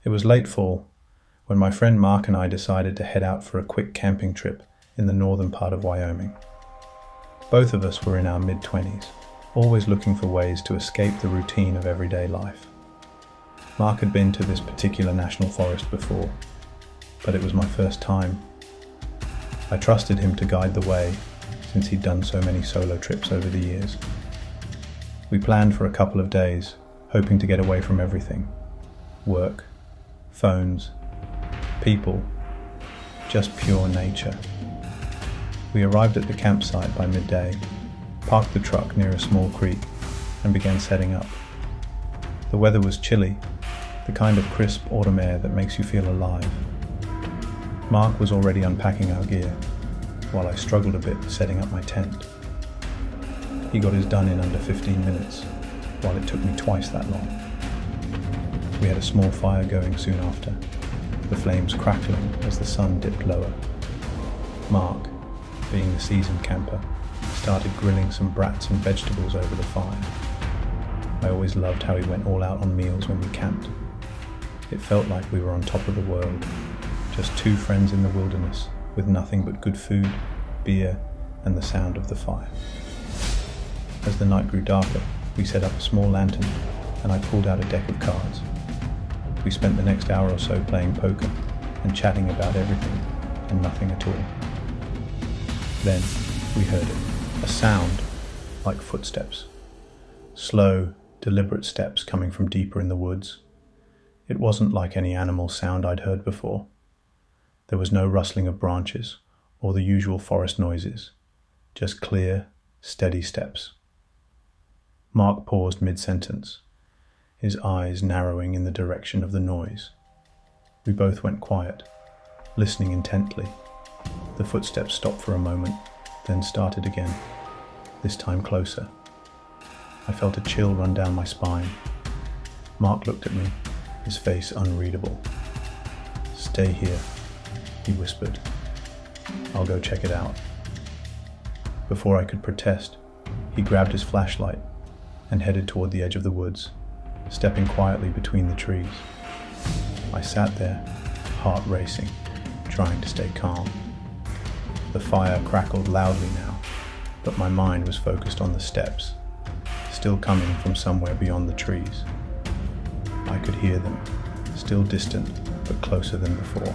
It was late fall when my friend Mark and I decided to head out for a quick camping trip in the northern part of Wyoming. Both of us were in our mid-20s, always looking for ways to escape the routine of everyday life. Mark had been to this particular national forest before, but it was my first time. I trusted him to guide the way, since he'd done so many solo trips over the years. We planned for a couple of days, hoping to get away from everything. Work, phones, people, just pure nature. We arrived at the campsite by midday, parked the truck near a small creek, and began setting up. The weather was chilly, the kind of crisp autumn air that makes you feel alive. Mark was already unpacking our gear, while I struggled a bit setting up my tent. He got his done in under 15 minutes, while it took me twice that long. We had a small fire going soon after, the flames crackling as the sun dipped lower. Mark, being the seasoned camper, started grilling some brats and vegetables over the fire. I always loved how he went all out on meals when we camped. It felt like we were on top of the world, just two friends in the wilderness with nothing but good food, beer, and the sound of the fire. As the night grew darker, we set up a small lantern and I pulled out a deck of cards. We spent the next hour or so playing poker and chatting about everything and nothing at all. Then we heard it, a sound like footsteps. Slow, deliberate steps coming from deeper in the woods. It wasn't like any animal sound I'd heard before. There was no rustling of branches or the usual forest noises, just clear, steady steps. Mark paused mid-sentence, his eyes narrowing in the direction of the noise. We both went quiet, listening intently. The footsteps stopped for a moment, then started again, this time closer. I felt a chill run down my spine. Mark looked at me, his face unreadable. "Stay here," he whispered. "I'll go check it out." Before I could protest, he grabbed his flashlight and headed toward the edge of the woods, stepping quietly between the trees. I sat there, heart racing, trying to stay calm. The fire crackled loudly now, but my mind was focused on the steps, still coming from somewhere beyond the trees. I could hear them, still distant, but closer than before.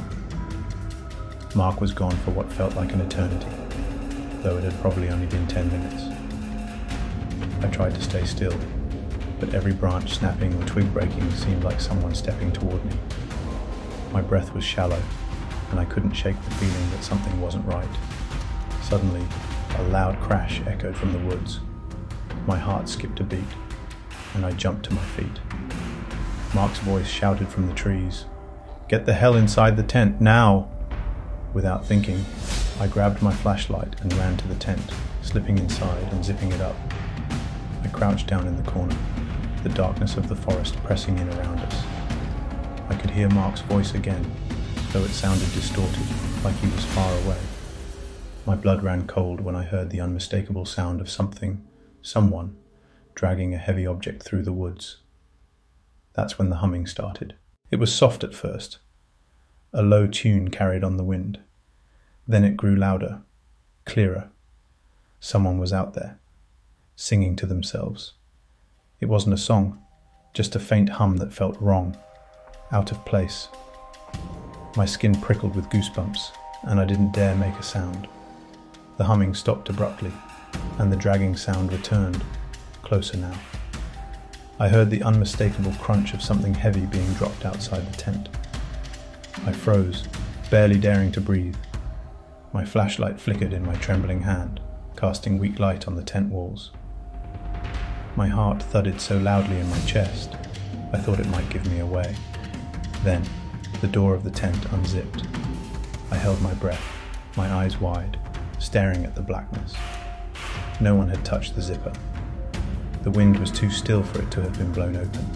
Mark was gone for what felt like an eternity, though it had probably only been 10 minutes. I tried to stay still, but every branch snapping or twig breaking seemed like someone stepping toward me. My breath was shallow, and I couldn't shake the feeling that something wasn't right. Suddenly, a loud crash echoed from the woods. My heart skipped a beat, and I jumped to my feet. Mark's voice shouted from the trees, "Get the hell inside the tent, now!" Without thinking, I grabbed my flashlight and ran to the tent, slipping inside and zipping it up. I crouched down in the corner, the darkness of the forest pressing in around us. I could hear Mark's voice again, though it sounded distorted, like he was far away. My blood ran cold when I heard the unmistakable sound of someone, dragging a heavy object through the woods. That's when the humming started. It was soft at first, a low tune carried on the wind. Then it grew louder, clearer. Someone was out there, singing to themselves. It wasn't a song, just a faint hum that felt wrong, out of place. My skin prickled with goosebumps, and I didn't dare make a sound. The humming stopped abruptly, and the dragging sound returned, closer now. I heard the unmistakable crunch of something heavy being dropped outside the tent. I froze, barely daring to breathe. My flashlight flickered in my trembling hand, casting weak light on the tent walls. My heart thudded so loudly in my chest, I thought it might give me away. Then, the door of the tent unzipped. I held my breath, my eyes wide, staring at the blackness. No one had touched the zipper. The wind was too still for it to have been blown open.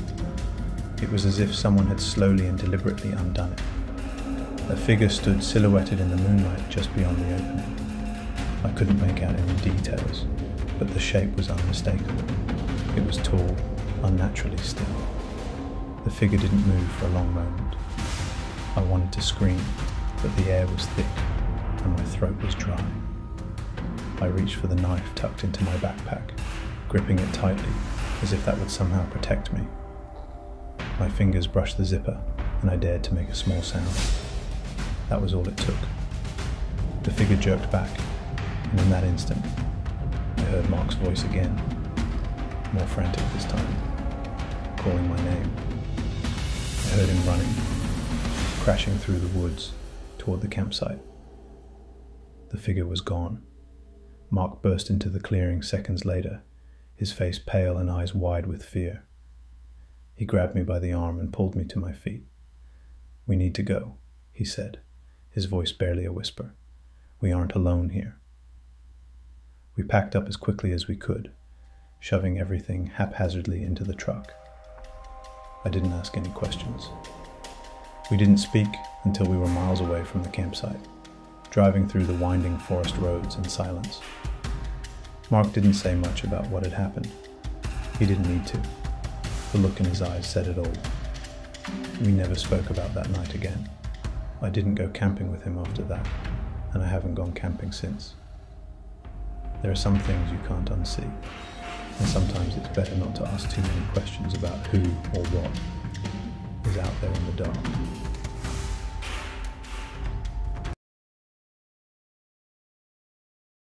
It was as if someone had slowly and deliberately undone it. A figure stood silhouetted in the moonlight just beyond the opening. I couldn't make out any details, but the shape was unmistakable. It was tall, unnaturally still. The figure didn't move for a long moment, I wanted to scream, but the air was thick and my throat was dry. I reached for the knife tucked into my backpack, gripping it tightly as if that would somehow protect me. My fingers brushed the zipper and I dared to make a small sound. That was all it took. The figure jerked back, and in that instant, I heard Mark's voice again, more frantic this time, calling my name. I heard him running, crashing through the woods toward the campsite. The figure was gone. Mark burst into the clearing seconds later, his face pale and eyes wide with fear. He grabbed me by the arm and pulled me to my feet. "We need to go," he said, his voice barely a whisper. "We aren't alone here." We packed up as quickly as we could, shoving everything haphazardly into the truck. I didn't ask any questions. We didn't speak until we were miles away from the campsite, driving through the winding forest roads in silence. Mark didn't say much about what had happened. He didn't need to. The look in his eyes said it all. We never spoke about that night again. I didn't go camping with him after that, and I haven't gone camping since. There are some things you can't unsee, and sometimes it's better not to ask too many questions about who or what is out there in the dark.